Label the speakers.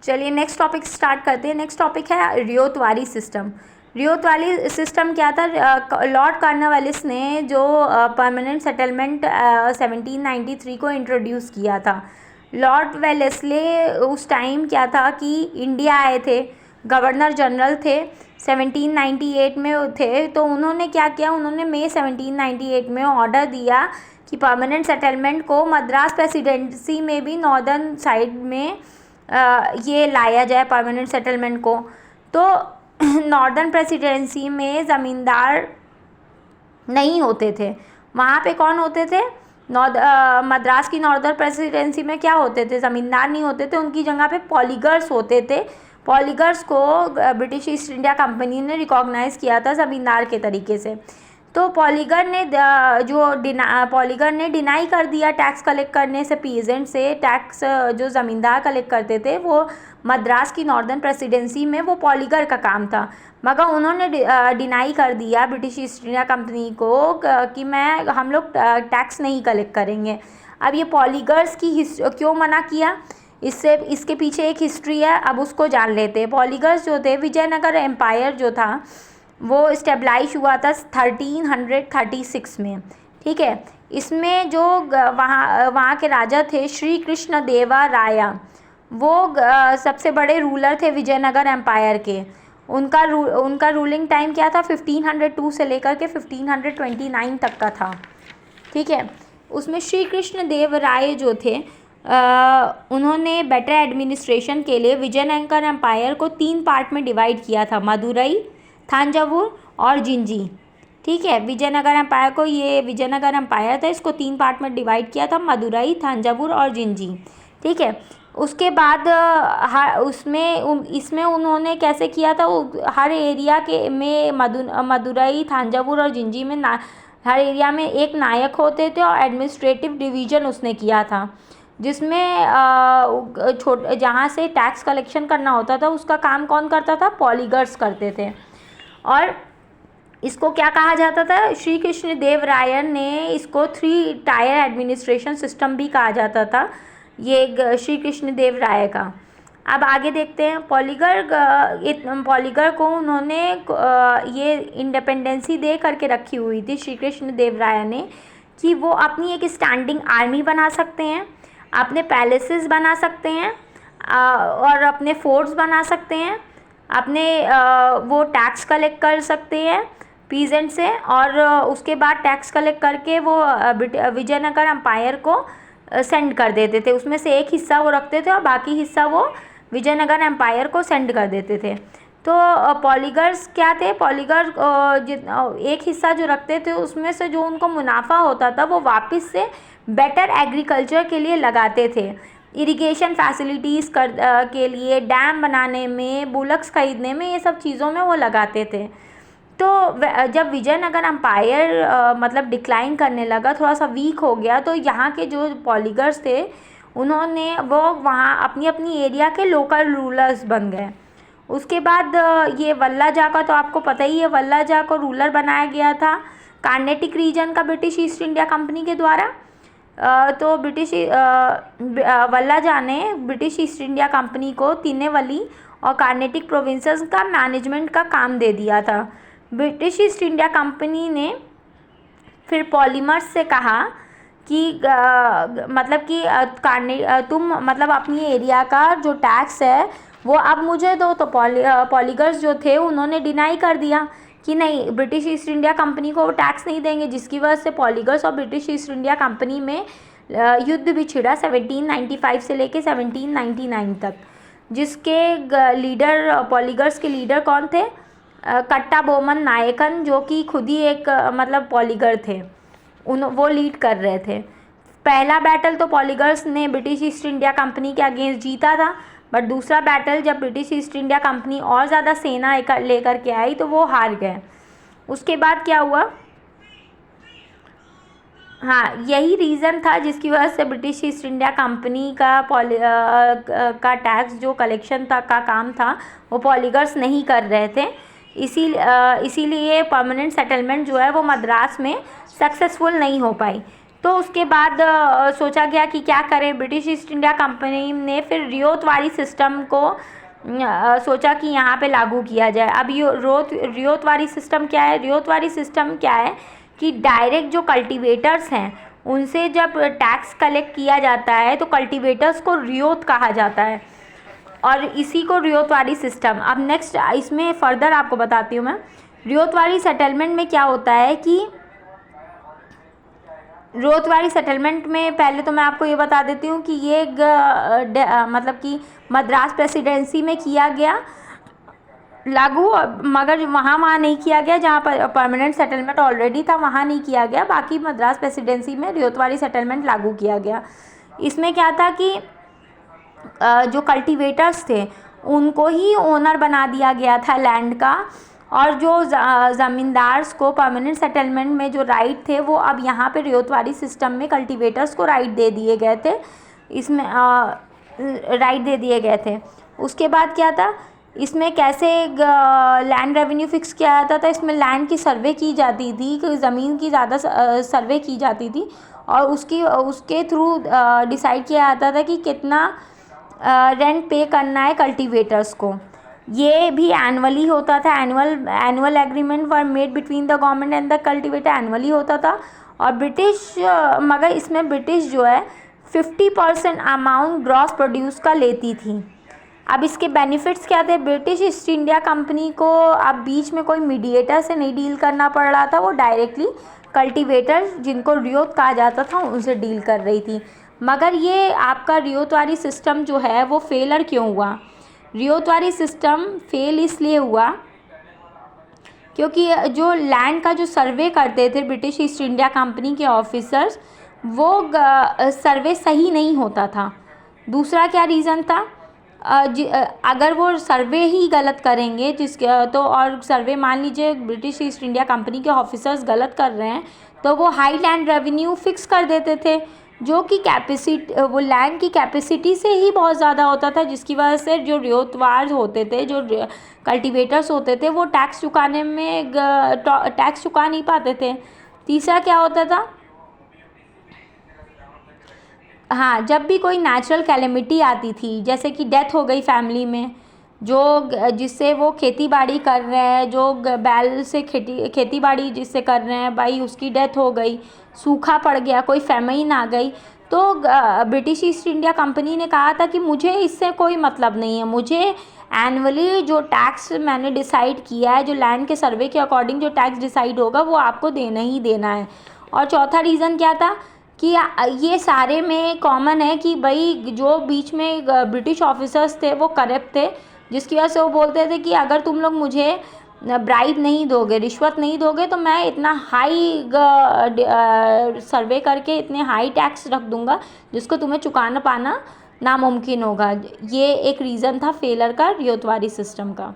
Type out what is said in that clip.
Speaker 1: चलिए next topic start करते हैं। नेक्स्ट टॉपिक है रियोतवारी सिस्टम। रियोतवारी सिस्टम क्या था? लॉर्ड कॉर्नवालिस ने जो परमानेंट सेटलमेंट 1793 को इंट्रोड्यूस किया था। लॉर्ड वेलेस्ले उस टाइम क्या था कि इंडिया आए थे, गवर्नर जनरल थे, 1798 में थे। तो उन्होंने क्या किया, उन्होंने मई 1798 में ऑर्डर दिया कि परमानेंट सेटलमेंट को मद्रास प्रेसिडेंसी में भी नॉर्दर्न साइड में ये लाया जाए परमानेंट सेटलमेंट को। तो नॉर्दर्न प्रेसिडेंसी में ज़मींदार नहीं होते थे, वहाँ पे कौन होते थे? मद्रास की नॉर्दर्न प्रेसिडेंसी में क्या होते थे? ज़मींदार नहीं होते थे, उनकी जगह पे पॉलीगर्स होते थे। पॉलीगर्स को ब्रिटिश ईस्ट इंडिया कंपनी ने रिकॉग्नाइज़ किया था ज़मींदार के तरीके से। तो पॉलीगर ने डिनाई कर दिया टैक्स कलेक्ट करने से, पीजेंट से टैक्स जो ज़मींदार कलेक्ट करते थे वो मद्रास की नॉर्दर्न प्रेसिडेंसी में वो पॉलीगर का काम था। मगर उन्होंने डिनाई कर दिया ब्रिटिश ईस्ट इंडिया कंपनी को कि हम लोग टैक्स नहीं कलेक्ट करेंगे। अब ये पॉलीगर्स की क्यों मना किया, इसके पीछे एक हिस्ट्री है, अब उसको जान लेते हैं। पॉलीगर्स जो थे, विजयनगर एम्पायर जो था वो इस्टेब्लाइश हुआ था 1336 में, ठीक है। इसमें जो वहाँ के राजा थे श्री कृष्ण देवा राया, वो सबसे बड़े रूलर थे विजयनगर एम्पायर के। उनका रूलिंग टाइम क्या था? 1502 से लेकर के 1529 तक का था, ठीक है। उसमें श्री कृष्ण देव राय जो थे उन्होंने बेटर एडमिनिस्ट्रेशन के लिए विजयनगर एम्पायर को 3 पार्ट में डिवाइड किया था, मदुरई, थांजावुर और जिंजी, ठीक है। विजयनगर एम्पायर को, ये विजयनगर एम्पायर था, इसको 3 पार्ट में डिवाइड किया था, मदुरई, थांजावुर और जिंजी, ठीक है। उसके बाद इसमें उन्होंने कैसे किया था? हर एरिया में मदुरई, थांजावुर और जिंजी में हर एरिया में एक नायक होते थे और एडमिनिस्ट्रेटिव डिवीज़न उसने किया था, जिसमें जहाँ से टैक्स कलेक्शन करना होता था उसका काम कौन करता था? पॉलीगर्स करते थे। और इसको क्या कहा जाता था? श्री कृष्ण देव राय ने इसको 3 टायर एडमिनिस्ट्रेशन सिस्टम भी कहा जाता था, ये श्री कृष्ण देव राय का। अब आगे देखते हैं। पॉलीगर को उन्होंने ये इंडिपेंडेंसी दे करके रखी हुई थी श्री कृष्ण देव राय ने कि वो अपनी एक स्टैंडिंग आर्मी बना सकते हैं, अपने पैलेसेस बना सकते हैं और अपने फोर्ट्स बना सकते हैं, अपने वो टैक्स कलेक्ट कर सकते हैं पीजेंट से, और उसके बाद टैक्स कलेक्ट करके वो विजयनगर एम्पायर को सेंड कर देते थे। उसमें से एक हिस्सा वो रखते थे और बाकी हिस्सा वो विजयनगर एम्पायर को सेंड कर देते थे। तो पॉलीगर्स क्या थे? पॉलीगर एक हिस्सा जो रखते थे उसमें से जो उनको मुनाफा होता था वो वापस से बेटर एग्रीकल्चर के लिए लगाते थे, इरिगेशन फैसिलिटीज़ के लिए, डैम बनाने में, बुलक्स खरीदने में, ये सब चीज़ों में वो लगाते थे। तो जब विजयनगर एम्पायर मतलब डिक्लाइन करने लगा, थोड़ा सा वीक हो गया, तो यहाँ के जो पॉलीगर्स थे उन्होंने वो वहाँ अपनी अपनी एरिया के लोकल रूलर्स बन गए। उसके बाद ये वल्लाजा का तो आपको पता ही है, वल्लाजा को रूलर बनाया गया था कार्नेटिक रीजन का ब्रिटिश ईस्ट इंडिया कंपनी के द्वारा। तो वल्लाजा ने ब्रिटिश ईस्ट इंडिया कंपनी को तिनेवली और कार्नेटिक प्रोविंसेस का मैनेजमेंट का काम दे दिया था। ब्रिटिश ईस्ट इंडिया कंपनी ने फिर पॉलीमर्स से कहा कि मतलब कि तुम मतलब अपनी एरिया का जो टैक्स है वो अब मुझे दो। तो पॉलीगर्स जो थे उन्होंने डिनाई कर दिया कि नहीं, ब्रिटिश ईस्ट इंडिया कंपनी को वो टैक्स नहीं देंगे, जिसकी वजह से पॉलीगर्स और ब्रिटिश ईस्ट इंडिया कंपनी में युद्ध भी छिड़ा 1795 से लेके 1799 तक, जिसके लीडर, पॉलीगर्स के लीडर कौन थे? कट्टा बोमन नायकन, जो कि खुद ही एक मतलब पॉलीगर थे, वो लीड कर रहे थे। पहला बैटल तो पॉलीगर्स ने ब्रिटिश ईस्ट इंडिया कंपनी के अगेंस्ट जीता था, बट दूसरा बैटल जब ब्रिटिश ईस्ट इंडिया कंपनी और ज़्यादा सेना लेकर के आई तो वो हार गए। उसके बाद क्या हुआ? हाँ, यही रीज़न था जिसकी वजह से ब्रिटिश ईस्ट इंडिया कंपनी का टैक्स जो कलेक्शन का काम था वो पॉलीगर्स नहीं कर रहे थे। इसीलिए परमानेंट सेटलमेंट जो है वो मद्रास में सक्सेसफुल नहीं हो पाई। तो उसके बाद सोचा गया कि क्या करें। ब्रिटिश ईस्ट इंडिया कंपनी ने फिर रियोतवारी सिस्टम को सोचा कि यहाँ पे लागू किया जाए। अब ये रियोतवारी सिस्टम क्या है? रियोतवारी सिस्टम क्या है कि डायरेक्ट जो कल्टीवेटर्स हैं उनसे जब टैक्स कलेक्ट किया जाता है तो कल्टीवेटर्स को रियोत कहा जाता है, और इसी को रियोतवारी सिस्टम। अब नेक्स्ट इसमें फर्दर आपको बताती हूँ मैं। रियोतवारी सेटलमेंट में क्या होता है कि रियोतवारी सेटलमेंट में पहले तो मैं आपको ये बता देती हूँ कि ये मतलब कि मद्रास प्रेसिडेंसी में किया गया लागू, मगर वहाँ नहीं किया गया जहाँ पर परमानेंट सेटलमेंट ऑलरेडी था, वहाँ नहीं किया गया। बाकी मद्रास प्रेसिडेंसी में रियोतवारी सेटलमेंट लागू किया गया। इसमें क्या था कि जो कल्टीवेटर्स थे उनको ही ओनर बना दिया गया था लैंड का, और जो ज़मींदार्स को परमानेंट सेटलमेंट में जो राइट थे वो अब यहाँ पे रियोतवारी सिस्टम में कल्टीवेटर्स को राइट दे दिए गए थे। इसमें राइट दे दिए गए थे। उसके बाद क्या था, इसमें कैसे लैंड रेवेन्यू फिक्स किया जाता था? इसमें लैंड की सर्वे की जाती थी, ज़मीन की ज़्यादा सर्वे की जाती थी, और उसके थ्रू डिसाइड किया जाता था कि कितना रेंट पे करना है कल्टीवेटर्स को। ये भी एनुअली होता था। Annual agreement were made between the government and the cultivator, annually होता था। और मगर इसमें ब्रिटिश जो है 50% अमाउंट ग्रॉस प्रोड्यूस का लेती थी। अब इसके बेनिफिट्स क्या थे? ब्रिटिश ईस्ट इंडिया कंपनी को अब बीच में कोई मीडिएटर से नहीं डील करना पड़ रहा था, वो डायरेक्टली कल्टीवेटर जिनको रियोत कहा जाता था उनसे डील कर रही थी। मगर ये आपका रियोतवारी सिस्टम जो है वो फेलर क्यों हुआ? रियोतवारी सिस्टम फेल इसलिए हुआ क्योंकि जो लैंड का जो सर्वे करते थे ब्रिटिश ईस्ट इंडिया कंपनी के ऑफिसर्स, वो सर्वे सही नहीं होता था। दूसरा क्या रीज़न था? अगर वो सर्वे ही गलत करेंगे तो, और सर्वे मान लीजिए ब्रिटिश ईस्ट इंडिया कंपनी के ऑफिसर्स गलत कर रहे हैं, तो वो हाई लैंड रेवेन्यू फिक्स कर देते थे, जो कि वो लैंड की कैपेसिटी से ही बहुत ज़्यादा होता था, जिसकी वजह से जो रियोतवार होते थे, जो कल्टीवेटर्स होते थे, वो टैक्स चुका नहीं पाते थे। तीसरा क्या होता था? हाँ, जब भी कोई नेचुरल कैलेमिटी आती थी, जैसे कि डेथ हो गई फैमिली में, जिससे वो खेती बाड़ी कर रहे हैं, जो बैल से खेती बाड़ी जिससे कर रहे हैं, भाई उसकी डेथ हो गई, सूखा पड़ गया, कोई फैमिन आ गई, तो ब्रिटिश ईस्ट इंडिया कंपनी ने कहा था कि मुझे इससे कोई मतलब नहीं है, मुझे एनुअली जो टैक्स मैंने डिसाइड किया है, जो लैंड के सर्वे के अकॉर्डिंग जो टैक्स डिसाइड होगा वो आपको देना ही देना है। और चौथा रीज़न क्या था कि ये सारे में कॉमन है कि भाई जो बीच में ब्रिटिश ऑफिसर्स थे वो करप्ट थे, जिसकी वजह से वो बोलते थे कि अगर तुम लोग मुझे ब्राइब नहीं दोगे, रिश्वत नहीं दोगे, तो मैं इतना हाई सर्वे करके इतने हाई टैक्स रख दूंगा जिसको तुम्हें चुकाना पाना नामुमकिन होगा। ये एक रीज़न था फेलर का रियोतवारी सिस्टम का।